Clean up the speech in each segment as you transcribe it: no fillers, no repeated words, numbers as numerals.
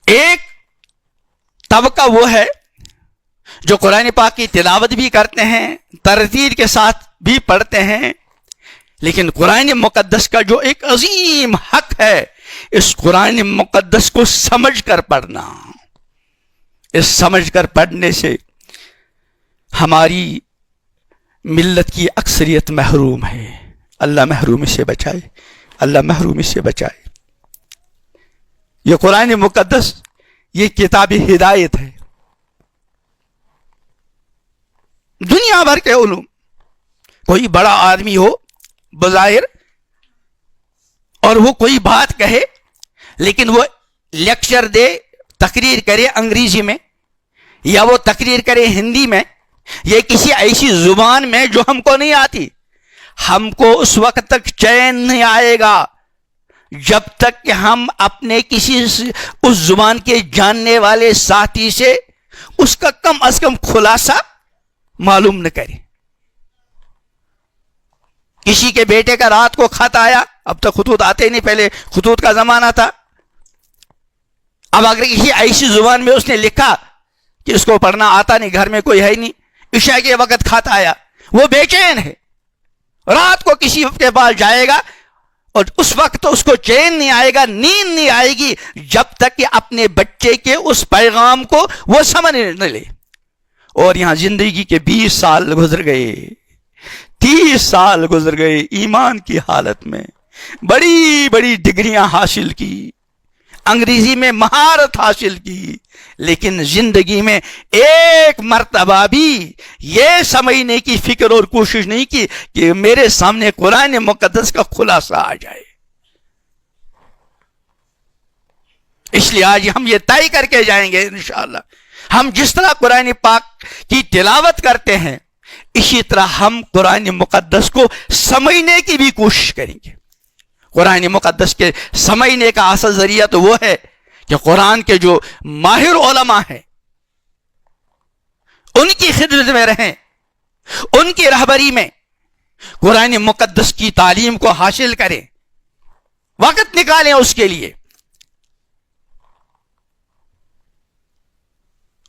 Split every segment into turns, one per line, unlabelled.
ایک طبقہ وہ ہے جو قرآن پاک کی تلاوت بھی کرتے ہیں، ترتیل کے ساتھ بھی پڑھتے ہیں، لیکن قرآن مقدس کا جو ایک عظیم حق ہے، اس قرآن مقدس کو سمجھ کر پڑھنا، اس سمجھ کر پڑھنے سے ہماری ملت کی اکثریت محروم ہے۔ اللہ محرومی سے بچائے، اللہ محرومی سے بچائے۔ یہ قرآن مقدس یہ کتاب ہدایت ہے۔ دنیا بھر کے علوم، کوئی بڑا آدمی ہو بظاہر اور وہ کوئی بات کہے، لیکن وہ لیکچر دے، تقریر کرے انگریزی میں، یا وہ تقریر کرے ہندی میں، یہ کسی ایسی زبان میں جو ہم کو نہیں آتی، ہم کو اس وقت تک چین نہیں آئے گا جب تک کہ ہم اپنے کسی اس زبان کے جاننے والے ساتھی سے اس کا کم از کم خلاصہ معلوم نہ کریں۔ کسی کے بیٹے کا رات کو خط آیا، اب تک خطوط آتے نہیں، پہلے خطوط کا زمانہ تھا۔ اب اگر کسی ایسی زبان میں اس نے لکھا کہ اس کو پڑھنا آتا نہیں، گھر میں کوئی ہے نہیں، عشاء کے وقت خط آیا، وہ بے چین ہے، رات کو کسی کے پاس جائے گا اور اس وقت اس کو چین نہیں آئے گا، نیند نہیں آئے گی جب تک کہ اپنے بچے کے اس پیغام کو وہ سمجھ نہ لے۔ اور یہاں زندگی کے 20 سال گزر گئے، 30 سال گزر گئے، ایمان کی حالت میں بڑی بڑی ڈگریاں حاصل کی، انگریزی میں مہارت حاصل کی، لیکن زندگی میں ایک مرتبہ بھی یہ سمجھنے کی فکر اور کوشش نہیں کی کہ میرے سامنے قرآن مقدس کا خلاصہ آ جائے۔ اس لیے آج ہم یہ طے کر کے جائیں گے انشاءاللہ، ہم جس طرح قرآن پاک کی تلاوت کرتے ہیں اسی طرح ہم قرآن مقدس کو سمجھنے کی بھی کوشش کریں گے۔ قرآن مقدس کے سمجھنے کا اصل ذریعہ تو وہ ہے کہ قرآن کے جو ماہر علماء ہیں ان کی خدمت میں رہیں، ان کی رہبری میں قرآن مقدس کی تعلیم کو حاصل کریں، وقت نکالیں اس کے لیے،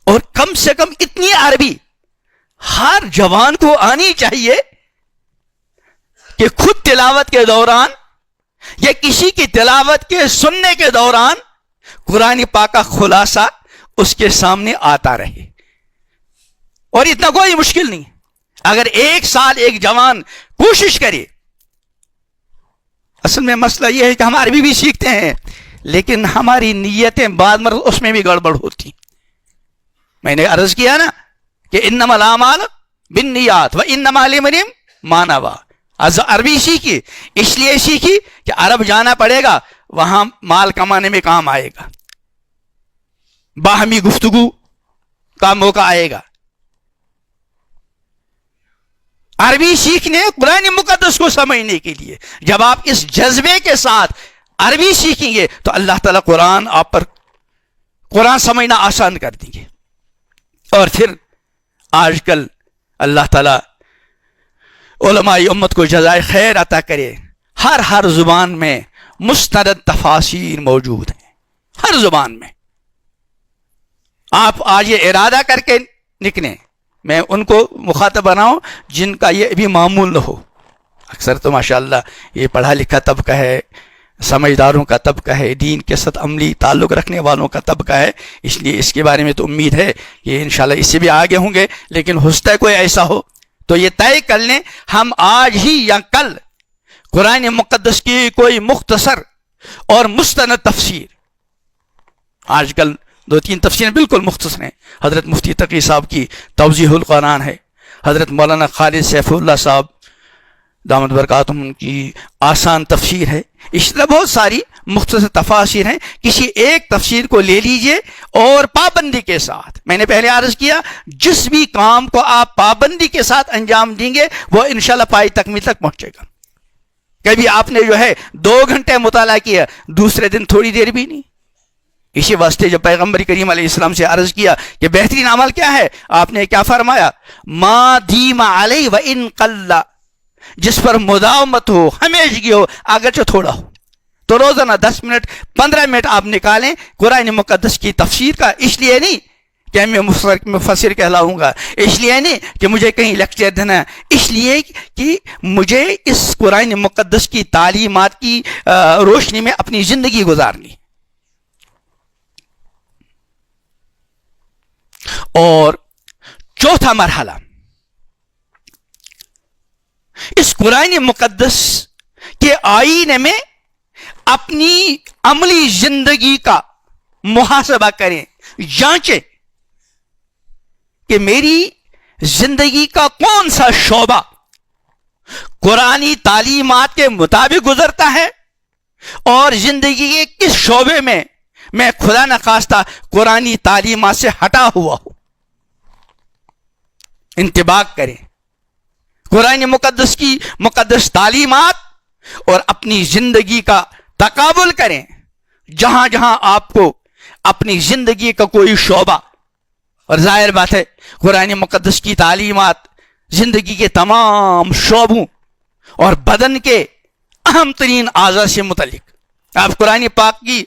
اور کم سے کم اتنی عربی ہر جوان کو آنی چاہیے کہ خود تلاوت کے دوران یا کسی کی تلاوت کے سننے کے دوران قرآن پاک کا خلاصہ اس کے سامنے آتا رہے۔ اور اتنا کوئی مشکل نہیں، اگر ایک سال ایک جوان کوشش کرے۔ اصل میں مسئلہ یہ ہے کہ ہم عربی بھی سیکھتے ہیں لیکن ہماری نیتیں بعد میں اس میں بھی گڑبڑ ہوتی۔ میں نے عرض کیا نا کہ انما الاعمال بالنیات وانما لامرئ ما نوى۔ عربی سیکھی، اس لیے سیکھی کہ عرب جانا پڑے گا، وہاں مال کمانے میں کام آئے گا، باہمی گفتگو کا موقع آئے گا۔ عربی سیکھنے قرآن مقدس کو سمجھنے کے لیے جب آپ اس جذبے کے ساتھ عربی سیکھیں گے تو اللہ تعالیٰ قرآن آپ پر قرآن سمجھنا آسان کر دیں گے۔ اور پھر آج کل اللہ تعالیٰ علماء امت کو جزائے خیر عطا کرے، ہر زبان میں مستند تفاسیر موجود ہیں، ہر زبان میں۔ آپ آج یہ ارادہ کر کے نکلیں، میں ان کو مخاطب بناؤں جن کا یہ بھی معمول نہ ہو۔ اکثر تو ماشاءاللہ یہ پڑھا لکھا طبقہ ہے، سمجھداروں کا طبقہ ہے، دین کے ساتھ عملی تعلق رکھنے والوں کا طبقہ ہے، اس لیے اس کے بارے میں تو امید ہے کہ انشاءاللہ اس سے بھی آگے ہوں گے، لیکن ہو سکتا ہے کوئی ایسا ہو تو یہ طے کر لیں ہم آج ہی یا کل قرآن مقدس کی کوئی مختصر اور مستند تفسیر، آج کل 2-3 تفسیریں بالکل مختصر ہیں، حضرت مفتی تقی صاحب کی توضیح القرآن ہے، حضرت مولانا خالد سیف اللہ صاحب دامت برکاتہم ان کی آسان تفسیر ہے، اس طرح بہت ساری مختصر تفاسیر ہیں۔ کسی ایک تفسیر کو لے لیجئے اور پابندی کے ساتھ، میں نے پہلے عرض کیا جس بھی کام کو آپ پابندی کے ساتھ انجام دیں گے وہ انشاءاللہ پائی تکمیل تک پہنچے گا۔ کبھی آپ نے جو ہے 2 گھنٹے مطالعہ کیا، دوسرے دن تھوڑی دیر بھی نہیں۔ اسی واسطے جب پیغمبر کریم علیہ السلام سے عرض کیا کہ بہترین عمل کیا ہے، آپ نے کیا فرمایا؟ ما دیم علیہ وان قل، جس پر مداومت ہو، ہمیشگی ہو، اگرچہ تھوڑا ہو۔ تو روزانہ 10 منٹ 15 منٹ آپ نکالیں قرآن مقدس کی تفسیر کا. اس لیے نہیں کہ میں مفسر کہلاؤں گا, اس لیے نہیں کہ مجھے کہیں لیکچر دینا, اس لیے کہ مجھے اس قرآن مقدس کی تعلیمات کی روشنی میں اپنی زندگی گزارنی. اور چوتھا مرحلہ, اس قرآن مقدس کے آئینے میں اپنی عملی زندگی کا محاسبہ کریں, جانچیں کہ میری زندگی کا کون سا شعبہ قرآنی تعلیمات کے مطابق گزرتا ہے اور زندگی کے کس شعبے میں میں خدا نخواستہ قرآنی تعلیمات سے ہٹا ہوا ہوں. انتباہ کریں قرآن مقدس کی مقدس تعلیمات اور اپنی زندگی کا تقابل کریں. جہاں جہاں آپ کو اپنی زندگی کا کوئی شعبہ, اور ظاہر بات ہے قرآن مقدس کی تعلیمات زندگی کے تمام شعبوں اور بدن کے اہم ترین اعضاء سے متعلق, آپ قرآن پاک کی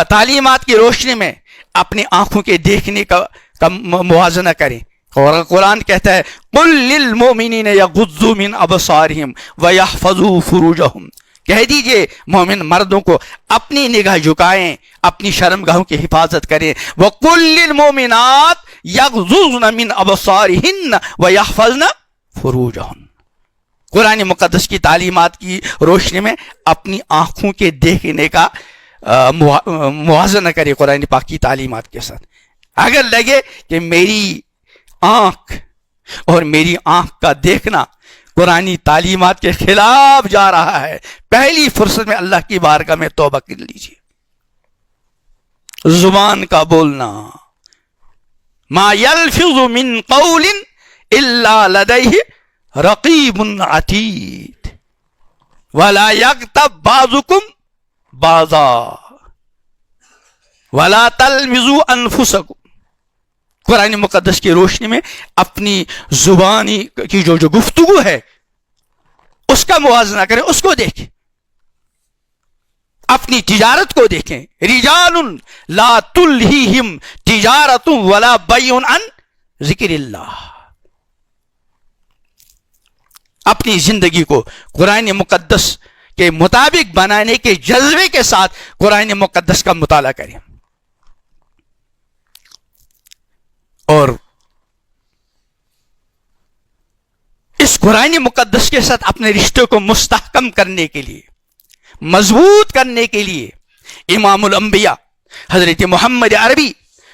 تعلیمات کی روشنی میں اپنی آنکھوں کے دیکھنے کا موازنہ کریں. اور قرآن کہتا ہے قُل لِّلْمُؤْمِنِينَ يَغُضُّوا مِنْ أَبْصَارِهِمْ وَيَحْفَظُوا فُرُوجَهُمْ, کہہ دیجئے مومن مردوں کو اپنی نگاہ جھکائیں, اپنی شرمگاہوں کی حفاظت کریں. وَقُل لِّلْمُؤْمِنَاتِ يَغْضُضْنَ مِنْ أَبْصَارِهِنَّ وَيَحْفَظْنَ فُرُوجَهُنَّ. قرآن مقدس کی تعلیمات کی روشنی میں اپنی آنکھوں کے دیکھنے کا موازنہ کرے قرآن پاک کی تعلیمات کے ساتھ. اگر لگے کہ میری آنکھ اور میری آنکھ کا دیکھنا قرآنی تعلیمات کے خلاف جا رہا ہے, پہلی فرصت میں اللہ کی بارگاہ میں توبہ کر لیجیے. زبان کا بولنا, ما یلفظ من قول الا لدیہ رقیب عتید ولا یغتب بعضکم بعضا ولا تلمزوا انفسکم. قرآن مقدس کی روشنی میں اپنی زبانی کی جو گفتگو ہے اس کا موازنہ کریں, اس کو دیکھیں. اپنی تجارت کو دیکھیں. رجال لا تلہیہم تجارت ولا بیع عن ذکر اللہ. اپنی زندگی کو قرآن مقدس کے مطابق بنانے کے جذبے کے ساتھ قرآن مقدس کا مطالعہ کریں. اور اس قرآن مقدس کے ساتھ اپنے رشتے کو مستحکم کرنے کے لیے, مضبوط کرنے کے لیے امام الانبیاء حضرت محمد عربی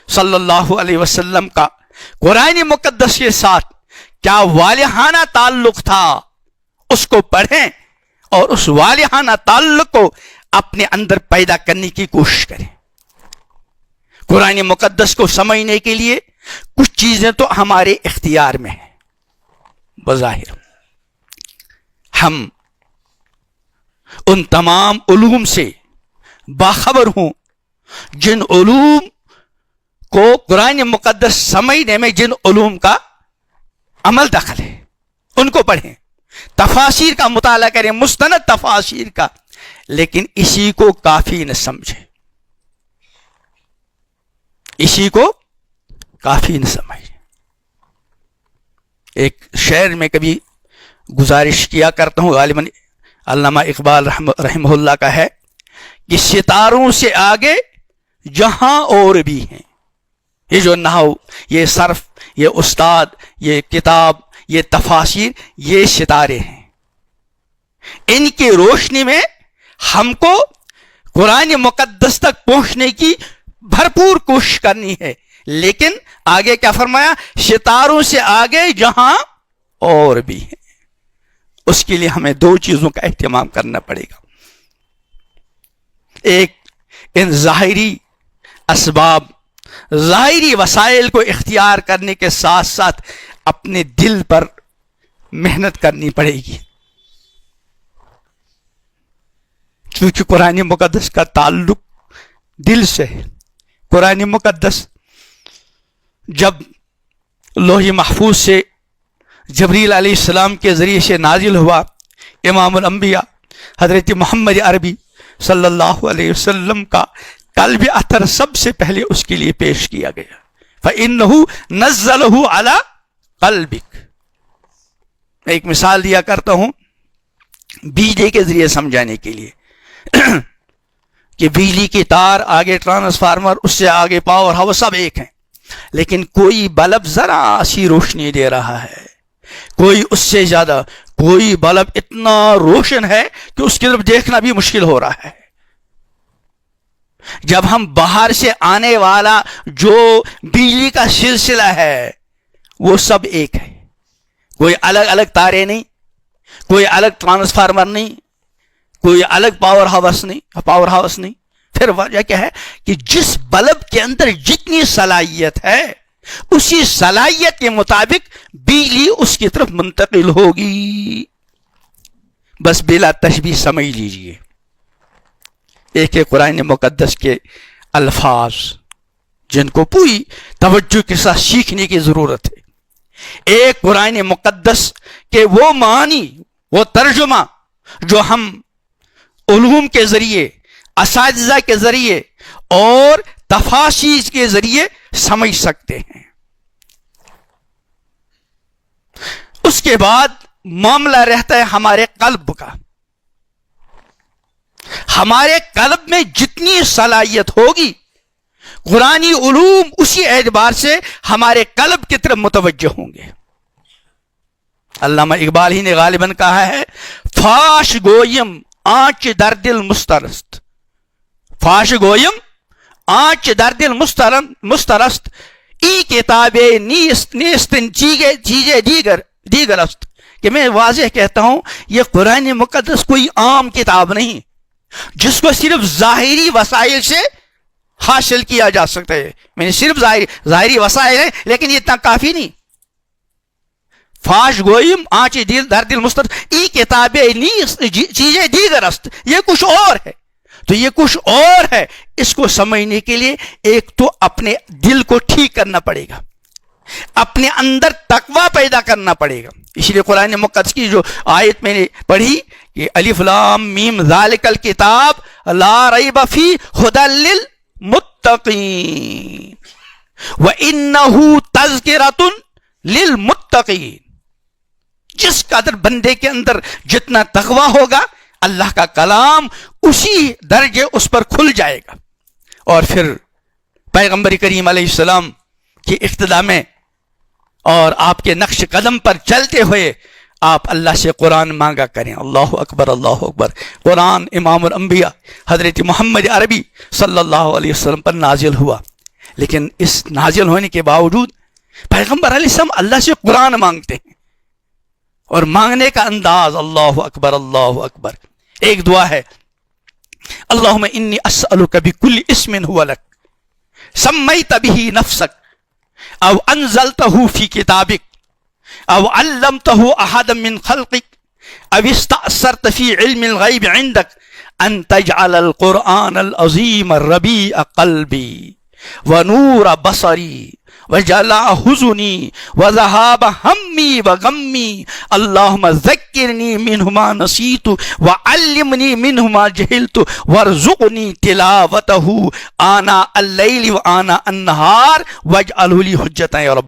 صلی اللہ علیہ وسلم کا قرآن مقدس کے ساتھ کیا والہانہ تعلق تھا, اس کو پڑھیں اور اس والہانہ تعلق کو اپنے اندر پیدا کرنے کی کوشش کریں. قرآن مقدس کو سمجھنے کے لیے کچھ چیزیں تو ہمارے اختیار میں ہیں. بظاہر ہم ان تمام علوم سے باخبر ہوں جن علوم کو قرآن مقدس سمجھنے میں جن علوم کا عمل دخل ہے, ان کو پڑھیں, تفاسیر کا مطالعہ کریں, مستند تفاسیر کا, لیکن اسی کو کافی نہ سمجھیں, اسی کو کافی نہ سمجھیں. ایک شعر میں کبھی گزارش کیا کرتا ہوں, غالباً علامہ اقبال رحمہ اللہ کا ہے کہ ستاروں سے آگے جہاں اور بھی ہیں. یہ جو نحو, یہ صرف, یہ استاد, یہ کتاب, یہ تفاسیر, یہ ستارے ہیں. ان کی روشنی میں ہم کو قرآن مقدس تک پہنچنے کی بھرپور کوشش کرنی ہے. لیکن آگے کیا فرمایا, ستاروں سے آگے جہاں اور بھی ہیں. اس کے لیے ہمیں دو چیزوں کا اہتمام کرنا پڑے گا. ایک, ان ظاہری اسباب, ظاہری وسائل کو اختیار کرنے کے ساتھ ساتھ اپنے دل پر محنت کرنی پڑے گی, کیونکہ قرآن مقدس کا تعلق دل سے ہے. قرآن مقدس جب لوح محفوظ سے جبریل علیہ السلام کے ذریعے سے نازل ہوا, امام الانبیاء حضرت محمد عربی صلی اللہ علیہ وسلم کا قلب اطہر سب سے پہلے اس کے لیے پیش کیا گیا. فَإِنَّهُ نَزَّلَهُ عَلَى قَلْبِكَ. میں ایک مثال دیا کرتا ہوں بجلی کے ذریعے سمجھانے کے لیے کہ بجلی کی تار، آگے ٹرانسفارمر، اس سے آگے پاور ہاؤس، سب ایک ہیں، لیکن کوئی بلب ذرا سی روشنی دے رہا ہے، کوئی اس سے زیادہ، کوئی بلب اتنا روشن ہے کہ اس کی طرف دیکھنا بھی مشکل ہو رہا ہے. جب ہم باہر سے آنے والا جو بجلی کا سلسلہ ہے وہ سب ایک ہے، کوئی الگ الگ تارے نہیں، کوئی الگ ٹرانسفارمر نہیں، کوئی الگ پاور ہاؤس نہیں. پھر وجہ کیا ہے کہ جس بلب کے اندر جتنی صلاحیت ہے اسی صلاحیت کے مطابق بجلی اس کی طرف منتقل ہوگی. بس بلا تشبیہ سمجھ لیجئے. ایک قرآن مقدس کے الفاظ جن کو پوری توجہ کے ساتھ سیکھنے کی ضرورت ہے. ایک قرآن مقدس کے وہ معنی، وہ ترجمہ جو ہم علوم کے ذریعے، اساتذہ کے ذریعے اور تفاسیر کے ذریعے سمجھ سکتے ہیں. اس کے بعد معاملہ رہتا ہے ہمارے قلب کا. ہمارے قلب میں جتنی صلاحیت ہوگی قرآنی علوم اسی اعتبار سے ہمارے قلب کی طرف متوجہ ہوں گے. علامہ اقبال ہی نے غالباً کہا ہے فاش گویم آنچ در دل مسترست، فاش گویم آنچ در دل مسترست ای کتابیں نیستن چیزیں دیگر است. کہ میں واضح کہتا ہوں یہ قرآن مقدس کوئی عام کتاب نہیں جس کو صرف ظاہری وسائل سے حاصل کیا جا سکتا ہے. میں نے صرف ظاہری وسائل ہیں لیکن یہ اتنا کافی نہیں. فاش گویم آنچ در دل مسترست ای کتابیں چیزیں دیگر است. یہ کچھ اور ہے. تو یہ کچھ اور ہے، اس کو سمجھنے کے لیے ایک تو اپنے دل کو ٹھیک کرنا پڑے گا، اپنے اندر تقوی پیدا کرنا پڑے گا. اس لیے قرآن مقدس کی جو آیت میں نے پڑھی کہ الف لام میم ذالک الکتاب لا ریب فیہ ھدی للمتقین وانہ تذکرۃ للمتقین. جس قدر بندے کے اندر جتنا تقوی ہوگا اللہ کا کلام اسی درجے اس پر کھل جائے گا. اور پھر پیغمبر کریم علیہ السلام کی اقتداء میں اور آپ کے نقش قدم پر چلتے ہوئے آپ اللہ سے قرآن مانگا کریں. اللہ اکبر، اللہ اکبر. قرآن امام الانبیاء حضرت محمد عربی صلی اللہ علیہ وسلم پر نازل ہوا، لیکن اس نازل ہونے کے باوجود پیغمبر علیہ السلام اللہ سے قرآن مانگتے ہیں، اور مانگنے کا انداز اللہ اکبر، اللہ اکبر. ایک دعا ہے اللہم انی اسألک بکل اسم ہوا لک سمیت بہ نفسک او انزلتہ فی کتابک او علمتہ احدا من خلقک او استأثرت فی علم الغیب عندک ان تجعل القرآن العظیم ربیع قلبی ونور بصری وجلاء حزنی وذهاب ہمی وغمی اللہم ذکرنی منہ ما نسیت وعلمنی منہ ما جہلت وارزقنی تلاوتہ آناء اللیل وآناء النہار واجعلہ لی حجۃ یا رب.